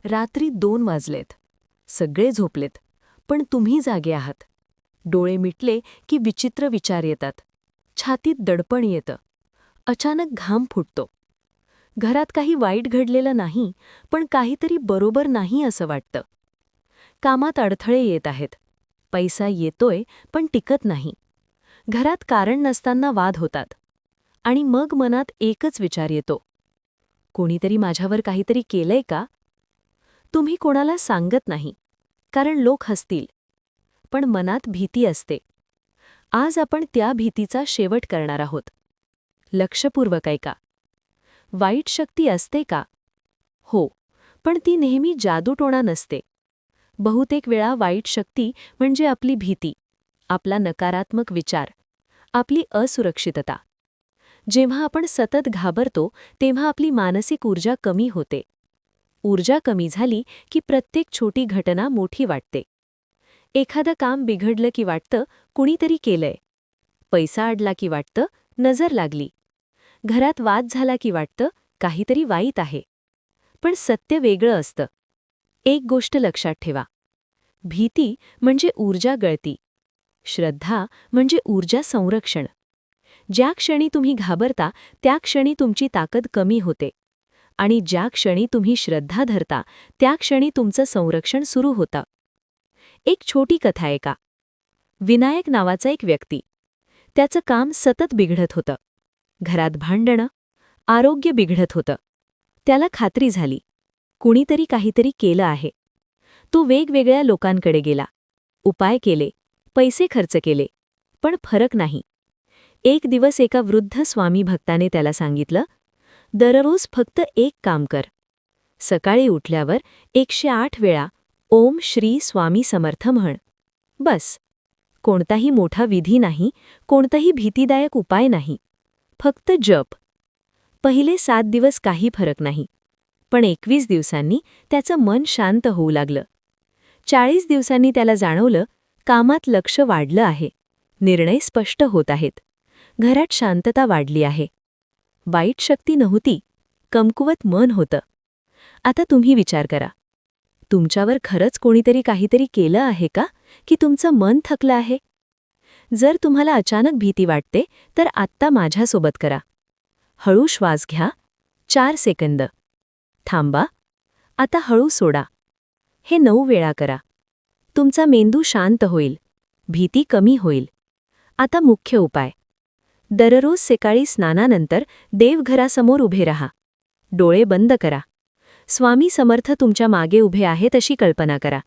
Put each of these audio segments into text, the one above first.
रात्री 2 वाजलेत. सगळे झोपलेत, पण तुम्ही जागे आहात. डोळे मिटले की विचित्र विचार येतात. छातीत दडपण येतं. अचानक घाम फुटतो. घरात काही वाईट घडलेलं नाही, पण काहीतरी बरोबर नाही असं वाटतं. कामात अडथळे येत आहेत. पैसा येतोय, पण टिकत नाही. घरात कारण नसताना वाद होतात. आणि मग मनात एकच विचार येतो. कोणीतरी माझ्यावर काहीतरी केलंय का? तुम्ही कोणाला सांगत नाही, कारण लोक हसतील. पण मनात भीती असते. आज आपण त्या भीतीचा शेवट करणार आहोत. लक्षपूर्वक ऐका. वाईट शक्ती असते का? हो, पण ती नेहमी जादूटोणा नसते. बहुतेक वेळा वाईट शक्ती म्हणजे आपली भीती, आपला नकारात्मक विचार, आपली असुरक्षितता. जेव्हा आपण सतत घाबरतो तेव्हा आपली मानसिक ऊर्जा कमी होते. ऊर्जा कमी झाली की प्रत्येक छोटी घटना मोठी वाटते. एखादं काम बिघडलं की वाटतं कुणीतरी केलंय. पैसा अडला की वाटतं नजर लागली. घरात वाद झाला की वाटतं काहीतरी वाईट आहे. पण सत्य वेगळं असतं. एक गोष्ट लक्षात ठेवा. भीती म्हणजे ऊर्जा गळती. श्रद्धा म्हणजे ऊर्जा संरक्षण. ज्या क्षणी तुम्ही घाबरता त्या क्षणी तुमची ताकद कमी होते. आणि ज्या क्षणी तुम्ही श्रद्धा धरता त्या क्षणी तुमचं संरक्षण सुरू होतं. एक छोटी कथा ऐका. विनायक नावाचा एक व्यक्ती. त्याचं काम सतत बिघडत होतं. घरात भांडणं, आरोग्य बिघडत होतं. त्याला खात्री झाली, कुणीतरी काहीतरी केलं आहे. तो वेगवेगळ्या लोकांकडे गेला. उपाय केले, पैसे खर्च केले, पण फरक नाही. एक दिवस एका वृद्ध स्वामी भक्ताने त्याला सांगितलं, दररोज फक्त एक काम कर. सकाळी उठल्यावर 108 वेळा ओम श्री स्वामी समर्थ म्हण. बस. कोणताही मोठा विधी नाही, कोणताही भीतीदायक उपाय नाही. फक्त जप. पहिले 7 दिवस काही फरक नाही. पण 21 दिवसांनी त्याचं मन शांत होऊ लागलं. 40 दिवसांनी त्याला जाणवलं, कामात लक्ष वाढलं आहे. निर्णय स्पष्ट होत आहेत. घरात शांतता वाढली आहे. वाईट शक्ती नव्हती, कमकुवत मन होतं. आता तुम्ही विचार करा. तुमच्यावर खरंच कोणीतरी काहीतरी केलं आहे का, की तुमचं मन थकलं आहे? जर तुम्हाला अचानक भीती वाटते, तर आत्ता माझ्यासोबत करा. हळू श्वास घ्या. 4 सेकंद. थांबा. आता हळू सोडा. हे 9 वेळा करा. तुमचा मेंदू शांत होईल. भीती कमी होईल. आता मुख्य उपाय. दररोज सकाळी स्नानानंतर देवघरासमोर उभे राहा. डोळे बंद करा. स्वामी समर्थ तुमच्या मागे उभे आहेत अशी कल्पना करा.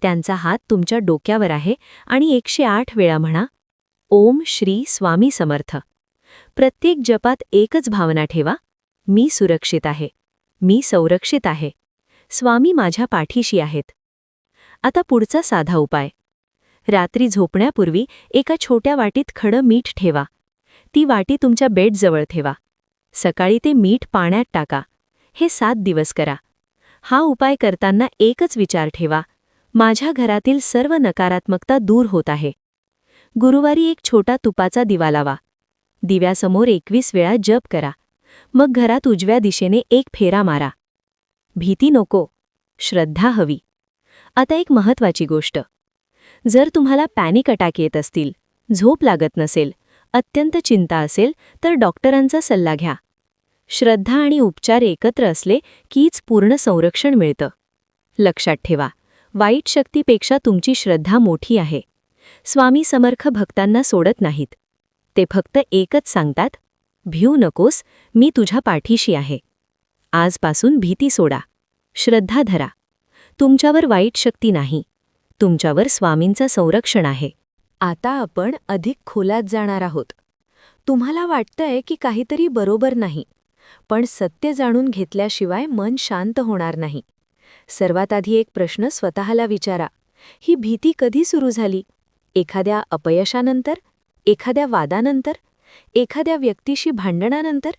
त्यांचा हात तुमच्या डोक्यावर आहे आणि 108 वेळा म्हणा, ओम श्री स्वामी समर्थ. प्रत्येक जपात एकच भावना ठेवा, मी सुरक्षित आहे, मी संरक्षित आहे, स्वामी माझ्या पाठीशी आहेत. आता पुढचा साधा उपाय. रात्री झोपण्यापूर्वी एका छोट्या वाटीत खडं मीठ ठेवा. ती वाटी तुमच्या बेडजवळ ठेवा. सकाळी ते मीठ पाण्यात टाका. हे 7 दिवस करा. हा उपाय करताना एकच विचार ठेवा, माझ्या घरातील सर्व नकारात्मकता दूर होत आहे. गुरुवारी एक छोटा तुपाचा दिवा लावा. दिव्यासमोर 21 वेळा जप करा. मग घरात उजव्या दिशेने एक फेरा मारा. भीती नको, श्रद्धा हवी. आता एक महत्त्वाची गोष्ट. जर तुम्हाला पॅनिक अटॅक येत असतील, झोप लागत नसेल, अत्यंत चिंता असेल, तर डॉक्टरांचा सल्ला घ्या. श्रद्धा आणि उपचार एकत्र असले कीच पूर्ण संरक्षण मिळतं. लक्षात ठेवा, वाईट शक्तीपेक्षा तुमची श्रद्धा मोठी आहे. स्वामी समर्थ भक्तांना सोडत नाहीत. ते फक्त एकच सांगतात, भिऊ नकोस, मी तुझ्या पाठीशी आहे. आजपासून भीती सोडा. श्रद्धा धरा. तुमच्यावर वाईट शक्ती नाही, तुमच्यावर स्वामींचं संरक्षण आहे. आता आपण अधिक खोलात जाणार आहोत. तुम्हाला वाटतंय की काहीतरी बरोबर नाही, पण सत्य जाणून घेतल्याशिवाय मन शांत होणार नाही. सर्वात आधी एक प्रश्न स्वतःला विचारा. ही भीती कधी सुरू झाली? एखाद्या अपयशानंतर? एखाद्या वादानंतर? एखाद्या व्यक्तीशी भांडणानंतर?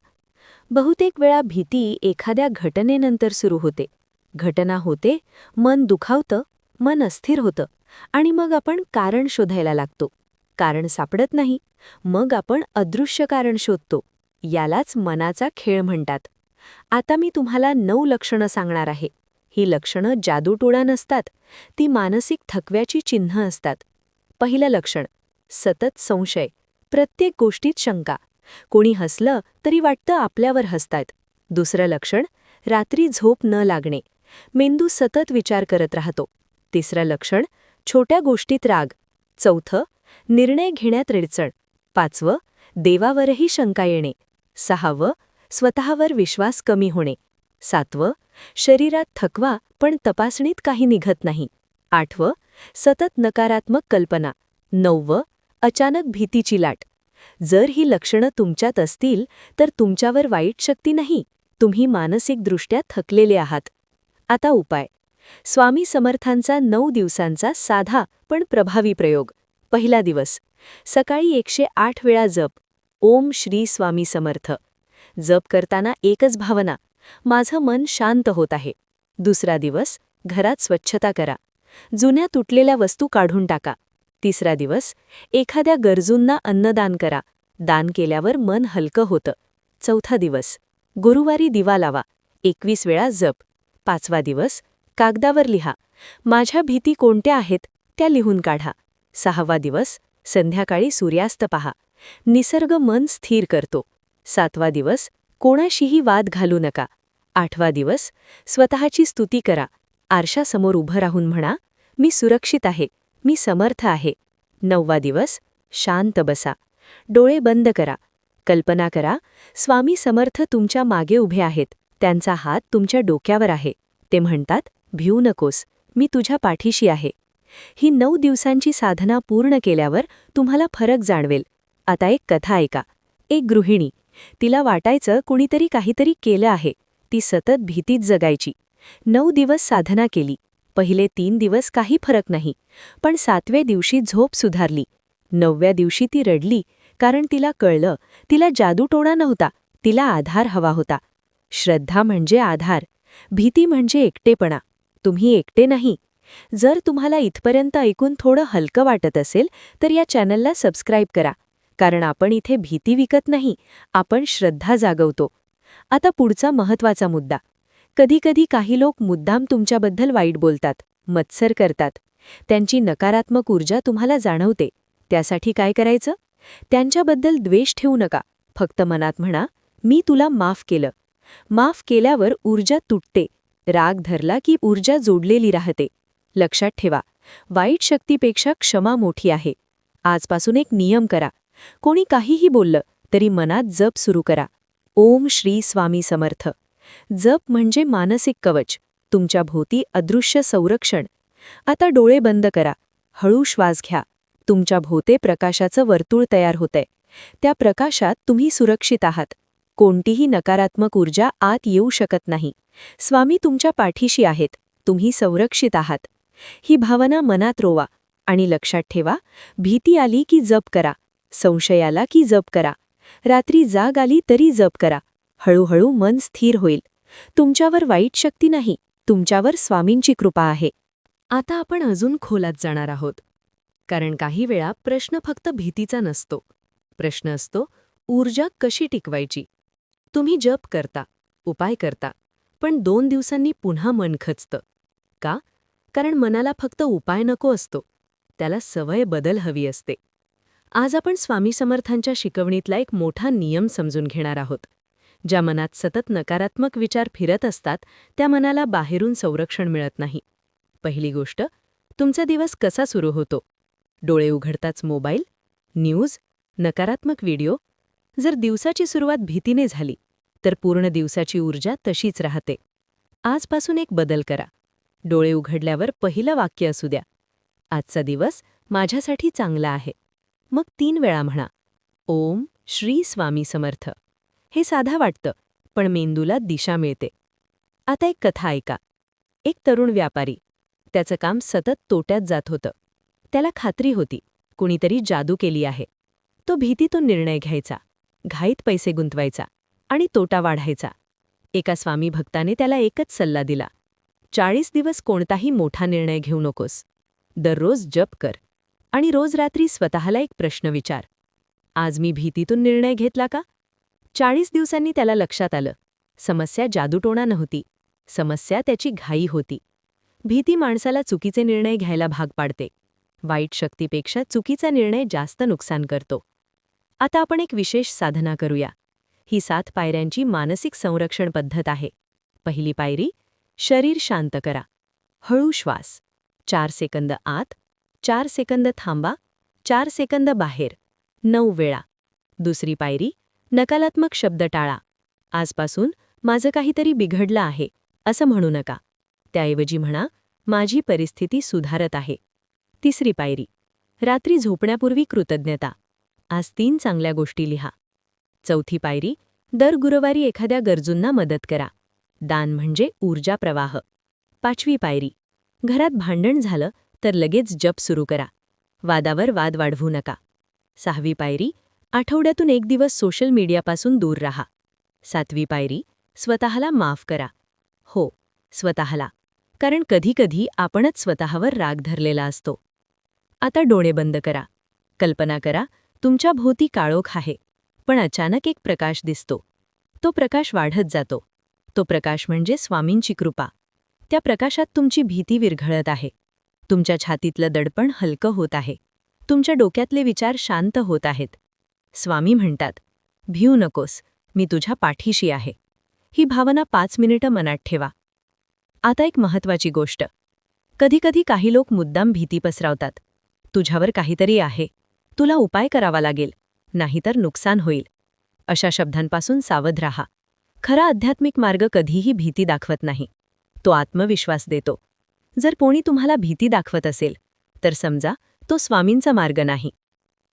बहुतेक वेळा भीती एखाद्या घटनेनंतर सुरू होते. घटना होते, मन दुखावतं, मन अस्थिर होतं, आणि मग आपण कारण शोधायला लागतो. कारण सापडत नाही, मग आपण अदृश्य कारण शोधतो. यालाच मनाचा खेळ म्हणतात. आता मी तुम्हाला 9 लक्षणं सांगणार आहे. ही लक्षणं जादूटोणा नसतात, ती मानसिक थकव्याची चिन्ह असतात. पहिलं लक्षण, सतत संशय, प्रत्येक गोष्टीत शंका. कोणी हसलं तरी वाटतं आपल्यावर हसतायत. दुसरं लक्षण, रात्री झोप न लागणे, मेंदू सतत विचार करत राहतो. तिसरं लक्षण, छोट्या गोष्टीत राग. चौथं, निर्णय घेण्यात रेडचण. पाचवं, देवावरही शंका येणे. सहावं, स्वतःवर विश्वास कमी होणे. सातवं, शरीरात थकवा पण तपासणीत काही निघत नाही. आठवं, सतत नकारात्मक कल्पना. नववं, अचानक भीतीची लाट. जर ही लक्षणं तुमच्यात असतील तर तुमच्यावर वाईट शक्ती नाही, तुम्ही मानसिकदृष्ट्या थकलेले आहात. आता उपाय. स्वामी समर्थांचा 9 दिवसांचा साधा पण प्रभावी प्रयोग. पहिला दिवस, सकाळी 108 वेळा जप, ओम श्री स्वामी समर्थ. जप करताना एकच भावना, माझं मन शांत होत आहे. दुसरा दिवस, घरात स्वच्छता करा, जुन्या तुटलेल्या वस्तू काढून टाका. तिसरा दिवस, एखाद्या गरजूंना अन्नदान करा, दान केल्यावर मन हलकं होतं. चौथा दिवस, गुरुवारी दिवा लावा, 21 वेळा जप. पाचवा दिवस, कागदावर लिहा, माझ्या भीती कोणत्या आहेत त्या लिहून काढा. सहावा दिवस, संध्याकाळी सूर्यास्त पहा, निसर्ग मन स्थिर करतो. सातवा दिवस, कोणाशीही वाद घालू नका. आठवा दिवस, स्वतःची स्तुती करा, आरशासमोर उभं राहून म्हणा, मी सुरक्षित आहे, मी समर्थ आहे. नववा दिवस, शांत बसा, डोळे बंद करा, कल्पना करा, स्वामी समर्थ तुमच्या मागे उभे आहेत, त्यांचा हात तुमच्या डोक्यावर आहे. ते म्हणतात, भिऊ नकोस, मी तुझ्या पाठीशी आहे. ही 9 दिवसांची साधना पूर्ण केल्यावर तुम्हाला फरक जाणवेल. आता एक कथा ऐका. एक गृहिणी, तिला वाटायचं कुणीतरी काहीतरी केलं आहे. ती सतत भीतीत जगायची. 9 दिवस साधना केली. पहिले 3 दिवस काही फरक नाही, पण 7व्या दिवशी झोप सुधारली. 9व्या दिवशी ती रडली, कारण तिला कळलं, तिला जादूटोणा नव्हता, तिला आधार हवा होता. श्रद्धा म्हणजे आधार, भीती म्हणजे एकटेपणा. तुम्ही एकटे नाही. जर तुम्हाला इथपर्यंत ऐकून थोडं हलकं वाटत असेल तर या चॅनलला सबस्क्राईब करा, कारण आपण इथे भीती विकत नाही, आपण श्रद्धा जागवतो. आता पुढचा महत्त्वाचा मुद्दा. कधीकधी काही लोक मुद्दाम तुमच्याबद्दल वाईट बोलतात, मत्सर करतात. त्यांची नकारात्मक ऊर्जा तुम्हाला जाणवते. त्यासाठी काय करायचं? त्यांच्याबद्दल द्वेष ठेवू नका. फक्त मनात म्हणा, मी तुला माफ केलं. माफ केल्यावर ऊर्जा तुटते. राग धरला की ऊर्जा जोडलेली राहते. लक्षात ठेवा, वाईट शक्तीपेक्षा क्षमा मोठी आहे. आजपासून एक नियम करा. कोणी काहीही बोललं तरी मनात जप सुरू करा, ओम श्री स्वामी समर्थ. जप म्हणजे मानसिक कवच, तुमच्या भोवती अदृश्य संरक्षण. आता डोळे बंद करा, हळू श्वास घ्या. तुमच्या भोवते प्रकाशाचं वर्तुळ तयार होतंय. त्या प्रकाशात तुम्ही सुरक्षित आहात. कोणतीही नकारात्मक ऊर्जा आत येऊ शकत नाही. स्वामी तुमच्या पाठीशी आहेत, तुम्ही संरक्षित आहात. ही भावना मनात रोवा आणि लक्षात ठेवा, भीती आली की जप करा, संशय आला की जप करा, रात्री जाग आली तरी जप करा. हळूहळू मन स्थिर होईल. तुमच्यावर वाईट शक्ती नाही, तुमच्यावर स्वामींची कृपा आहे. आता आपण अजून खोलात जाणार आहोत, कारण काही वेळा प्रश्न फक्त भीतीचा नसतो. प्रश्न असतो, ऊर्जा कशी टिकवायची. तुम्ही जप करता, उपाय करता, पण 2 दिवसांनी पुन्हा मन खचतं. का? कारण मनाला फक्त उपाय नको असतो, त्याला सवय बदल हवी असते. आज आपण स्वामी समर्थांच्या शिकवणीतला एक मोठा नियम समजून घेणार आहोत. ज्या मनात सतत नकारात्मक विचार फिरत असतात त्या मनाला बाहेरून संरक्षण मिळत नाही. पहिली गोष्ट, तुमचा दिवस कसा सुरू होतो. डोळे उघडताच मोबाईल, न्यूज, नकारात्मक व्हिडिओ. जर दिवसाची सुरुवात भीतीने झाली तर पूर्ण दिवसाची ऊर्जा तशीच राहते. आजपासून एक बदल करा. डोळे उघडल्यावर पहिलं वाक्य असू द्या, आजचा दिवस माझ्यासाठी चांगला आहे. मग 3 वेळा म्हणा, ओम श्री स्वामी समर्थ. हे साधा वाटतं, पण मेंदूला दिशा मिळते. आता एक कथा ऐका. एक तरुण व्यापारी, त्याचं काम सतत तोट्यात जात होतं. त्याला खात्री होती, कुणीतरी जादू केली आहे. तो भीतीतून निर्णय घ्यायचा, घाईत पैसे गुंतवायचा आणि तोटा वाढायचा. एका स्वामी भक्ताने त्याला एकच सल्ला दिला, 40 दिवस कोणताही मोठा निर्णय घेऊ नकोस. दररोज जप कर आणि रोज रात्री स्वतःला एक प्रश्न विचार, आज मी भीतीतून निर्णय घेतला का? 40 दिवसांनी त्याला लक्षात आलं, समस्या जादूटोणा नव्हती, समस्या त्याची घाई होती. भीती माणसाला चुकीचे निर्णय घ्यायला भाग पाडते. वाईट शक्तीपेक्षा चुकीचा निर्णय जास्त नुकसान करतो. आता आपण एक विशेष साधना करूया. ही 7 पायऱ्यांची मानसिक संरक्षण पद्धत आहे. पहिली पायरी, शरीर शांत करा. हळू श्वास. 4 सेकंद आत, 4 सेकंद थांबा, 4 सेकंद बाहेर, 9 वेळा. दुसरी पायरी, नकारात्मक शब्द टाळा. आजपासून माझं काहीतरी बिघडलं आहे असं म्हणू नका. त्याऐवजी म्हणा, माझी परिस्थिती सुधारत आहे. तिसरी पायरी, रात्री झोपण्यापूर्वी कृतज्ञता. आज 3 चांगल्या गोष्टी लिहा. चौथी पायरी, दर गुरुवारी एखाद्या गरजूंना मदत करा. दान म्हणजे ऊर्जा प्रवाह. 5वी पायरी, घरात भांडण झालं तर लगेच जप सुरू करा. वादावर वाद वाढवू नका. 6वी पायरी, आठवड्यातून 1 दिवस सोशल मीडियापासून दूर राहा. 7वी पायरी, स्वतःला माफ करा. हो, स्वतःला. कारण कधीकधी आपणच स्वतःवर राग धरलेला असतो. आता डोळे बंद करा. कल्पना करा, तुमच्या भोवती काळोख आहे, पण अचानक एक प्रकाश दिसतो. तो प्रकाश वाढत जातो. तो प्रकाश म्हणजे स्वामींची कृपा. त्या प्रकाशात तुमची भीती विरघळत आहे. तुमच्या छातीतलं दडपण हलकं होत आहे. तुमच्या डोक्यातले विचार शांत होत आहेत. स्वामी म्हणतात, भिऊ नकोस, मी तुझ्या पाठीशी आहे. ही भावना 5 मिनिटं मनात ठेवा. आता एक महत्त्वाची गोष्ट. कधीकधी काही लोक मुद्दाम भीती पसरवतात. तुझ्यावर काहीतरी आहे, तुला उपाय करावा लागेल, नाहीतर नुकसान होईल. अशा शब्दांपासून सावध राहा. खरा आध्यात्मिक मार्ग कधीही भीती दाखवत नाही. तो आत्मविश्वास देतो. जर कोणी तुम्हाला भीती दाखवत असेल, तर समजा तो स्वामींचा मार्ग नाही.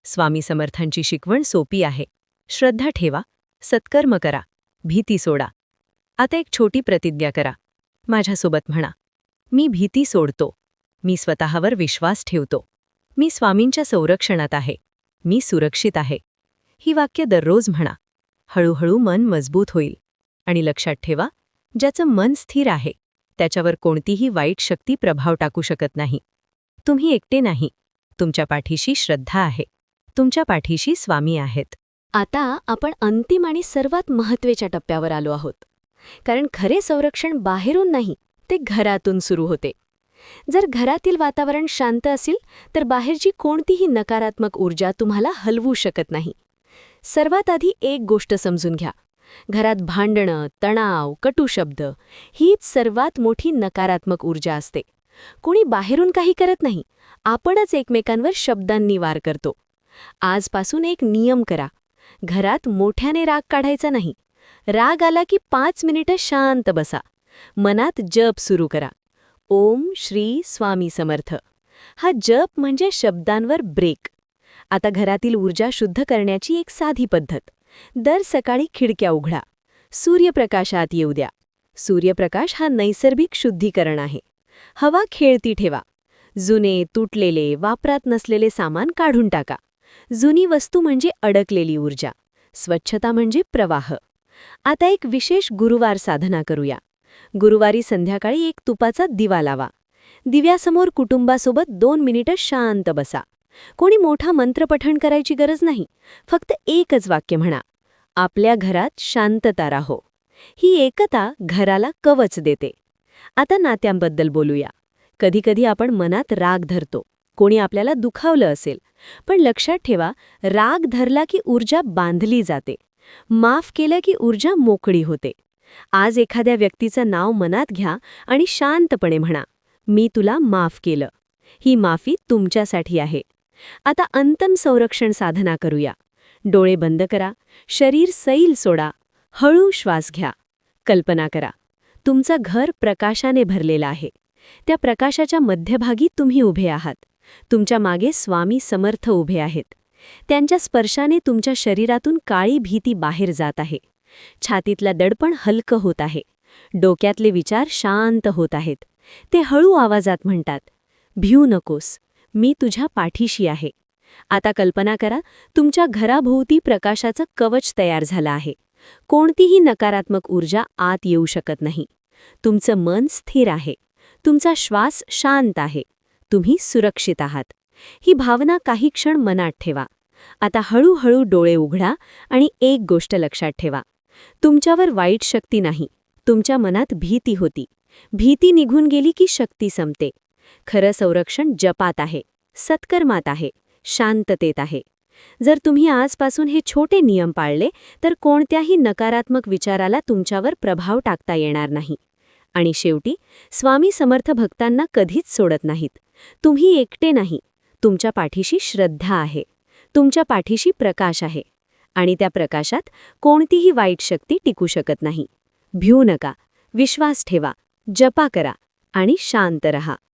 स्वामी समर्थांची शिकवण सोपी आहे. श्रद्धा ठेवा, सत्कर्म करा, भीती सोडा. आता एक छोटी प्रतिज्ञा करा. माझ्यासोबत म्हणा, मी भीती सोडतो. मी स्वतःवर विश्वास ठेवतो. मी स्वामींच्या संरक्षणात आहे. मी सुरक्षित आहे. ही वाक्य दररोज म्हणा. हळूहळू मन मजबूत होईल. आणि लक्षात ठेवा, ज्याचं मन स्थिर आहे, त्याच्यावर कोणतीही वाईट शक्ती प्रभाव टाकू शकत नाही. तुम्ही एकटे नाही. तुमच्या पाठीशी श्रद्धा आहे. तुमच्या पाठीशी स्वामी आहेत. आता आपण अंतिम आणि सर्वात महत्त्वाच्या टप्प्यावर आलो आहोत. कारण खरे संरक्षण बाहेरून नाही, ते घरातून सुरू होते. जर घरातील वातावरण शांत असेल तर बाहेरची कोणतीही नकारात्मक ऊर्जा तुम्हाला हलवू शकत नाही. सर्वात आधी एक गोष्ट समजून घ्या. घरात भांडणं, तणाव, कटू शब्द हीच सर्वात मोठी नकारात्मक ऊर्जा असते. कोणी बाहेरून काही करत नाही, आपणच एकमेकांवर शब्दांनी वार करतो. आजपासून एक नियम करा. घरात मोठ्याने राग काढायचा नाही. राग आला की 5 मिनिटं शांत बसा. मनात जप सुरू करा. ओम श्री स्वामी समर्थ. हा जप म्हणजे शब्दांवर ब्रेक. आता घरातील ऊर्जा शुद्ध करण्याची एक साधी पद्धत. दर सकाळी खिडक्या उघडा. सूर्यप्रकाश आत येऊ द्या. सूर्यप्रकाश हा नैसर्गिक शुद्धीकरण आहे. हवा खेळती ठेवा. जुने, तुटलेले, वापरात नसलेले सामान काढून टाका. जुनी वस्तू म्हणजे अडकलेली ऊर्जा. स्वच्छता म्हणजे प्रवाह. आता एक विशेष गुरुवार साधना करूया. गुरुवारी संध्याकाळी एक तुपाचा दिवा लावा. दिव्यासमोर कुटुंबासोबत 2 मिनिटं शांत बसा. कोणी मोठा मंत्रपठण करायची गरज नाही. फक्त एकच वाक्य म्हणा, आपल्या घरात शांतता राहो. ही एकता घराला कवच देते. आता नात्यांबद्दल बोलूया. कधीकधी आपण मनात राग धरतो. कोणी आपल्याला दुखावलं असेल. पण लक्षात ठेवा, राग धरला की ऊर्जा बांधली जाते. माफ केलं की ऊर्जा मोकळी होते. आज एखाद्या व्यक्तीचं नाव मनात घ्या आणि शांतपणे म्हणा, मी तुला माफ केलं. ही माफी तुमच्यासाठी आहे. आता अंतिम संरक्षण साधना करूया. डोळे बंद करा. शरीर सैल सोडा. हळू श्वास घ्या. कल्पना करा, तुमचं घर प्रकाशाने भरलेलं आहे. त्या प्रकाशाच्या मध्यभागी तुम्ही उभे आहात. तुमच्या मागे स्वामी समर्थ उभे आहेत. त्यांच्या स्पर्शाने तुमच्या शरीरातून काळी भीती बाहेर जात आहे. छातीतलं दडपण हलकं होत आहे. डोक्यातले विचार शांत होत आहेत. ते हळू आवाजात म्हणतात, भिऊ नकोस, मी तुझ्या पाठीशी आहे. आता कल्पना करा, तुमच्या घराभोवती प्रकाशाचं कवच तयार झालं आहे. कोणतीही नकारात्मक ऊर्जा आत येऊ शकत नाही. तुमचं मन स्थिर आहे. तुमचा श्वास शांत आहे. तुम्ही सुरक्षित आहात. ही भावना काही क्षण मनात ठेवा. आता हळूहळू डोळे उघडा आणि एक गोष्ट लक्षात ठेवा. तुमच्यावर वाईट शक्ती नाही, तुमच्या मनात भीती होती. भीती निघून गेली की शक्ती संपते. खरं संरक्षण जपात आहे, सत्कर्मात आहे, शांततेत आहे. जर तुम्ही आजपासून हे छोटे नियम पाळले तर कोणत्याही नकारात्मक विचाराला तुमच्यावर प्रभाव टाकता येणार नाही. आणि शेवटी स्वामी समर्थ भक्तांना कधीच सोडत नाहीत. तुम्ही एकटे नाही. तुमच्या पाठीशी श्रद्धा आहे. तुमच्या पाठीशी प्रकाश आहे. आणि त्या प्रकाशात कोणतीही वाईट शक्ती टिकू शकत नाही. भिऊ नका, विश्वास ठेवा, जपा करा आणि शांत रहा.